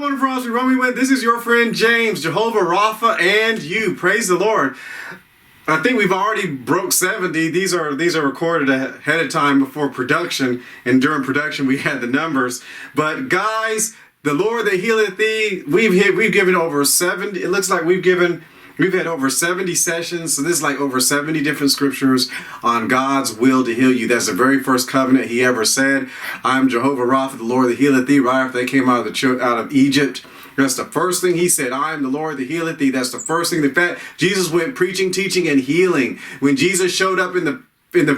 wonderful friends, we run me with. This is your friend James, Jehovah Rapha, and you. Praise the Lord. I think we've already broke 70. These are recorded ahead of time before production, and during production we had the numbers. But guys, the Lord that healeth thee, we've given over 70. It looks like we've had over 70 sessions. So this is like over 70 different scriptures on God's will to heal you. That's the very first covenant he ever said. I'm Jehovah Rapha, the Lord that healeth thee. Right after they came out of Egypt, that's the first thing he said. I am the Lord that healeth thee. That's the first thing. In fact, Jesus went preaching, teaching, and healing. When Jesus showed up in the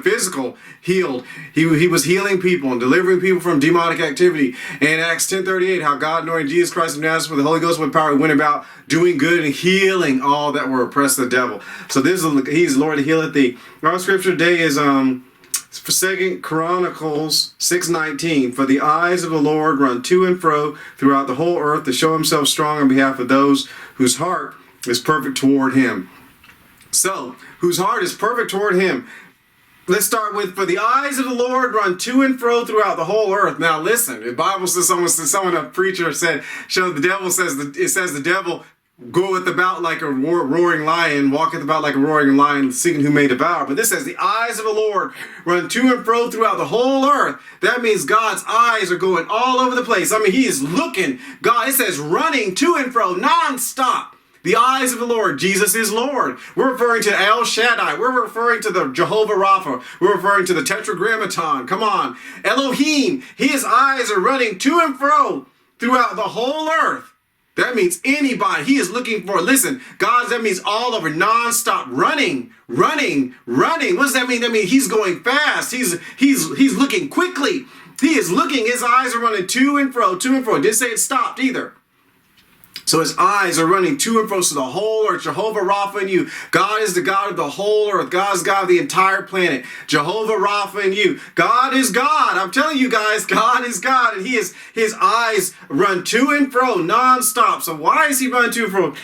physical, healed. He was healing people and delivering people from demonic activity. And Acts 10:38, how God anointed Jesus Christ of Nazareth with the Holy Ghost with power, went about doing good and healing all that were oppressed of the devil. So he's the Lord that healeth thee. Our scripture today is for 2 Chronicles 6:19. For the eyes of the Lord run to and fro throughout the whole earth to show himself strong on behalf of those whose heart is perfect toward him. So, whose heart is perfect toward him. Let's start with, for the eyes of the Lord run to and fro throughout the whole earth. Now listen, the Bible says, a preacher said, it says the devil goeth about like a roaring lion, walketh about like a roaring lion, seeking who may devour. But this says, the eyes of the Lord run to and fro throughout the whole earth. That means God's eyes are going all over the place. I mean, he is looking. God, it says running to and fro nonstop. The eyes of the Lord. Jesus is Lord. We're referring to El Shaddai. We're referring to the Jehovah Rapha. We're referring to the Tetragrammaton. Come on. Elohim. His eyes are running to and fro throughout the whole earth. That means anybody. He is looking for, listen, God, that means all over, nonstop, running. What does that mean? That means he's going fast. He's looking quickly. He is looking. His eyes are running to and fro, to and fro. It didn't say it stopped either. So his eyes are running to and fro, so the whole earth, Jehovah Rapha in you. God is the God of the whole earth. God is God of the entire planet. Jehovah Rapha in you. God is God. I'm telling you guys, God is God. And his eyes run to and fro nonstop. So why is he running to and fro?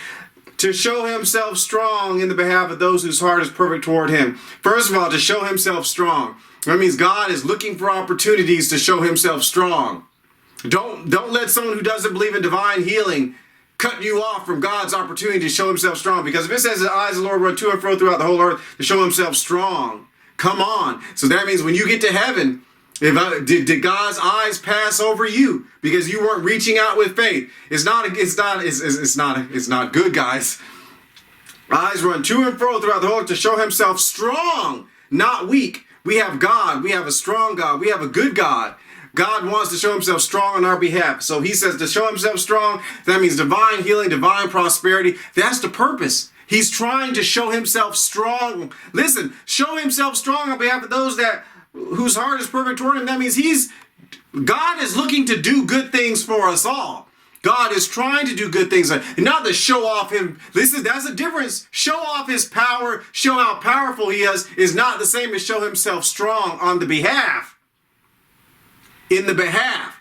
To show himself strong in the behalf of those whose heart is perfect toward him. First of all, to show himself strong. That means God is looking for opportunities to show himself strong. Don't let someone who doesn't believe in divine healing cut you off from God's opportunity to show himself strong. Because if it says the eyes of the Lord run to and fro throughout the whole earth to show himself strong, come on. So that means when you get to heaven, did God's eyes pass over you because you weren't reaching out with faith? It's not good, guys. Eyes run to and fro throughout the whole earth to show himself strong, not weak. We have God. We have a strong God. We have a good God. God wants to show himself strong on our behalf. So he says to show himself strong, that means divine healing, divine prosperity. That's the purpose. He's trying to show himself strong. Listen, show himself strong on behalf of those whose heart is perfect toward him. That means God is looking to do good things for us all. God is trying to do good things, and not to show off him. Listen, that's the difference. Show off his power, show how powerful he is not the same as show himself strong on the behalf. In the behalf.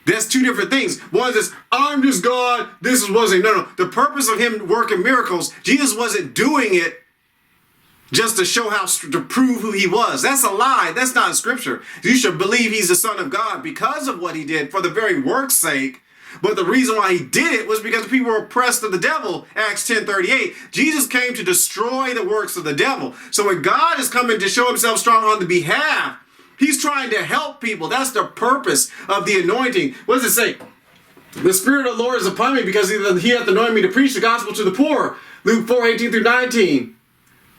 That's two different things. One is, I'm just God. No. The purpose of him working miracles, Jesus wasn't doing it just to prove who he was. That's a lie. That's not in scripture. You should believe he's the Son of God because of what he did for the very work's sake. But the reason why he did it was because people were oppressed of the devil. Acts 10:38. Jesus came to destroy the works of the devil. So when God is coming to show himself strong on the behalf, he's trying to help people. That's the purpose of the anointing. What does it say? The Spirit of the Lord is upon me because he hath anointed me to preach the gospel to the poor. Luke 4:18-19.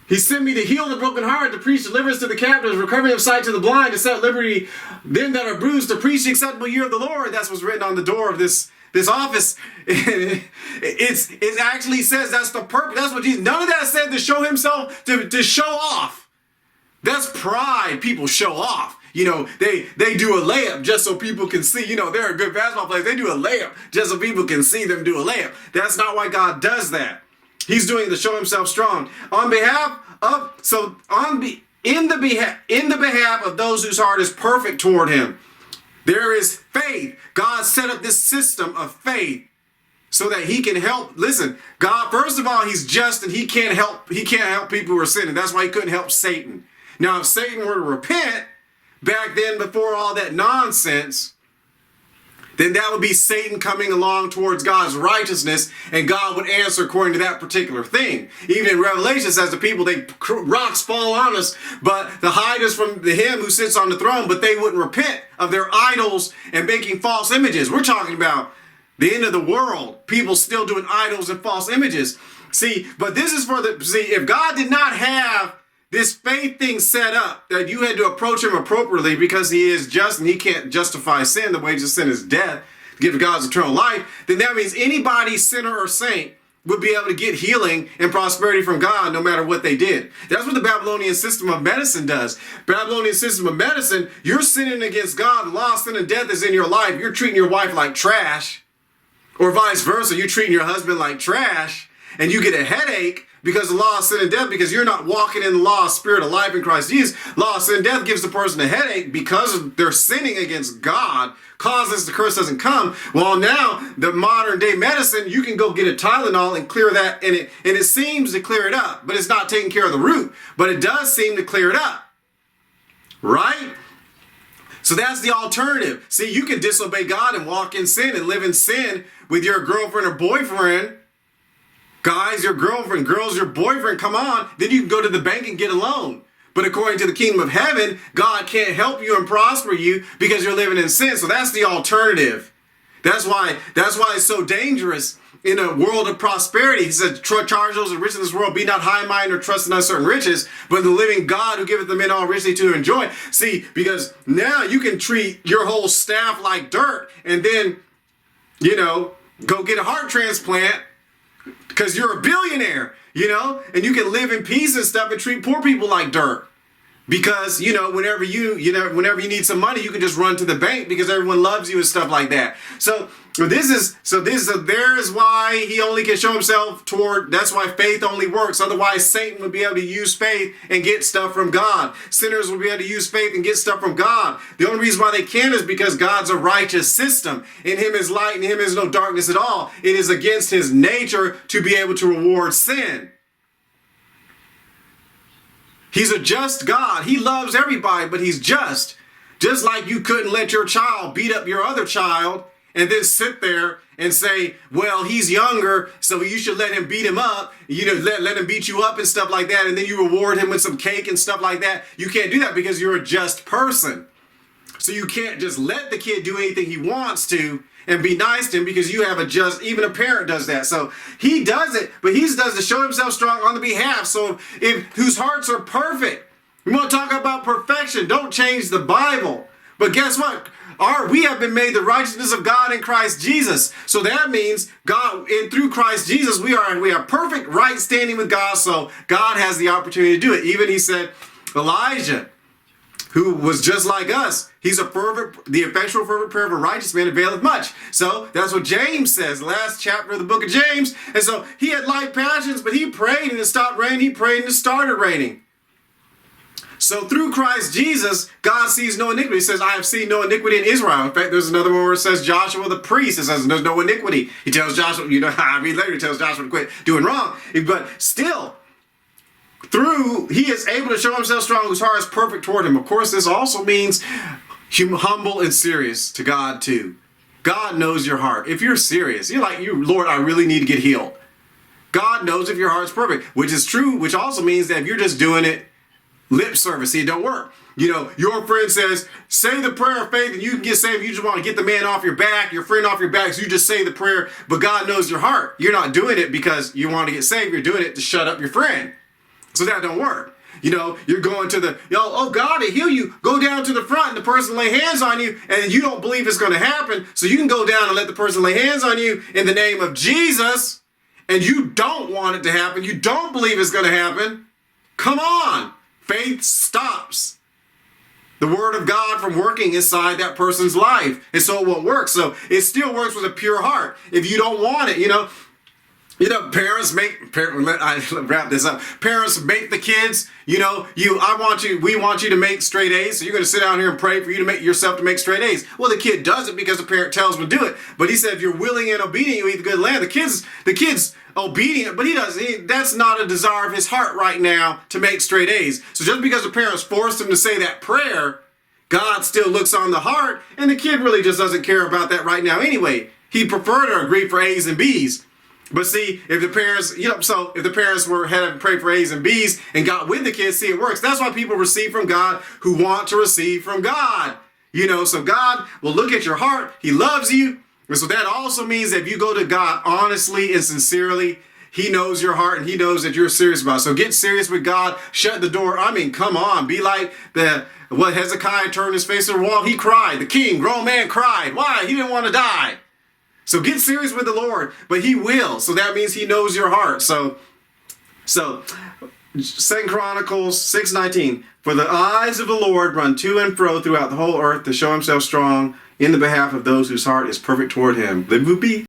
He sent me to heal the brokenhearted, to preach deliverance to the captives, recovery of sight to the blind, to set liberty them that are bruised, to preach the acceptable year of the Lord. That's what's written on the door of this office. It actually says that's the purpose. That's what Jesus. None of that said to show himself, to show off. That's pride. People show off. You know, they do a layup just so people can see. You know, they're a good basketball player. They do a layup just so people can see them do a layup. That's not why God does that. He's doing it to show himself strong on behalf of. In the behalf of those whose heart is perfect toward him. There is faith. God set up this system of faith so that he can help. Listen, God, first of all, he's just and he can't help people who are sinning. That's why he couldn't help Satan. Now, if Satan were to repent back then before all that nonsense, then that would be Satan coming along towards God's righteousness, and God would answer according to that particular thing. Even in Revelation, it says the people, rocks fall on us, but to hide us from him who sits on the throne, but they wouldn't repent of their idols and making false images. We're talking about the end of the world. People still doing idols and false images. See, but this is if God did not have this faith thing set up, that you had to approach him appropriately because he is just and he can't justify sin. The wages of sin is death, to give God's eternal life. Then that means anybody, sinner or saint, would be able to get healing and prosperity from God no matter what they did. That's what the Babylonian system of medicine does. Babylonian system of medicine, you're sinning against God. The law of sin and death is in your life. You're treating your wife like trash, or vice versa. You're treating your husband like trash, and you get a headache because of the law of sin and death, because you're not walking in the law of spirit of life in Christ Jesus. Law of sin and death gives the person a headache because they're sinning against God, causes the curse doesn't come. Well, now the modern day medicine, you can go get a Tylenol and clear that, and it seems to clear it up, but it's not taking care of the root, but it does seem to clear it up, right? So that's the alternative. See, you can disobey God and walk in sin and live in sin with your girlfriend or boyfriend. Guys, your girlfriend, girls, your boyfriend, come on. Then you can go to the bank and get a loan. But according to the kingdom of heaven, God can't help you and prosper you because you're living in sin. So that's the alternative. That's why it's so dangerous in a world of prosperity. He said, charge those that are rich in this world, be not high-minded or trust in uncertain riches, but the living God who giveth them in all richly to enjoy. See, because now you can treat your whole staff like dirt and then, go get a heart transplant because you're a billionaire, and you can live in peace and stuff and treat poor people like dirt. Because, whenever you need some money, you can just run to the bank because everyone loves you and stuff like that. So there is why he only can show himself that's why faith only works. Otherwise, Satan would be able to use faith and get stuff from God. Sinners will be able to use faith and get stuff from God. The only reason why they can is because God's a righteous system. In him is light, in him is no darkness at all. It is against his nature to be able to reward sin. He's a just God. He loves everybody, but he's just. Just like you couldn't let your child beat up your other child and then sit there and say, well, he's younger, so you should let him beat him up, let him beat you up and stuff like that, and then you reward him with some cake and stuff like that. You can't do that because you're a just person. So you can't just let the kid do anything he wants to and be nice to him because you have even a parent does that. So he does it, but he does to show himself strong on the behalf. So whose hearts are perfect. We want to talk about perfection. Don't change the Bible. But guess what? We have been made the righteousness of God in Christ Jesus. So that means God, and through Christ Jesus, we are perfect right standing with God. So God has the opportunity to do it. Even he said, Elijah, who was just like us, he's the effectual fervent prayer of a righteous man availeth much. So that's what James says, last chapter of the book of James. And so he had light passions, but he prayed and it stopped raining. He prayed and it started raining. So through Christ Jesus, God sees no iniquity. He says, I have seen no iniquity in Israel. In fact, there's another one where it says Joshua the priest. It says there's no iniquity. He tells Joshua, I read later, he tells Joshua to quit doing wrong. But still, he is able to show himself strong, whose heart is perfect toward him. Of course, this also means humble and serious to God too. God knows your heart. If you're serious, you're like, Lord, I really need to get healed. God knows if your heart's perfect, which is true, which also means that if you're just doing it lip service, see, it don't work. Your friend says, say the prayer of faith and you can get saved. You just want to get the man off your back, your friend off your back, so you just say the prayer, but God knows your heart. You're not doing it because you want to get saved. You're doing it to shut up your friend. So that don't work. You're going to God to heal you. Go down to the front and the person lay hands on you and you don't believe it's going to happen. So you can go down and let the person lay hands on you in the name of Jesus and you don't want it to happen. You don't believe it's going to happen. Come on. Faith stops the word of God from working inside that person's life. And so it won't work. So it still works with a pure heart. If you don't want it, parents wrap this up. Parents make the kids, we want you to make straight A's. So you're going to sit down here and pray for you to make yourself to make straight A's. Well, the kid does it because the parent tells him to do it. But he said, if you're willing and obedient, you eat the good land. The kid's obedient, but that's not a desire of his heart right now to make straight A's. So just because the parents forced him to say that prayer, God still looks on the heart, and the kid really just doesn't care about that right now anyway. He'd prefer to agree for A's and B's. But see, if the parents, so if the parents had to pray for A's and B's and got with the kids, see, it works. That's why people receive from God who want to receive from God. So God will look at your heart. He loves you. And so that also means that if you go to God honestly and sincerely, He knows your heart and He knows that you're serious about it. So get serious with God. Shut the door. I mean, come on. Be like what Hezekiah turned his face to the wall. He cried. The king, grown man, cried. Why? He didn't want to die. So get serious with the Lord, but He will. So that means He knows your heart. So 2 Chronicles 6:19. For the eyes of the Lord run to and fro throughout the whole earth to show Himself strong in the behalf of those whose heart is perfect toward Him. Live with me.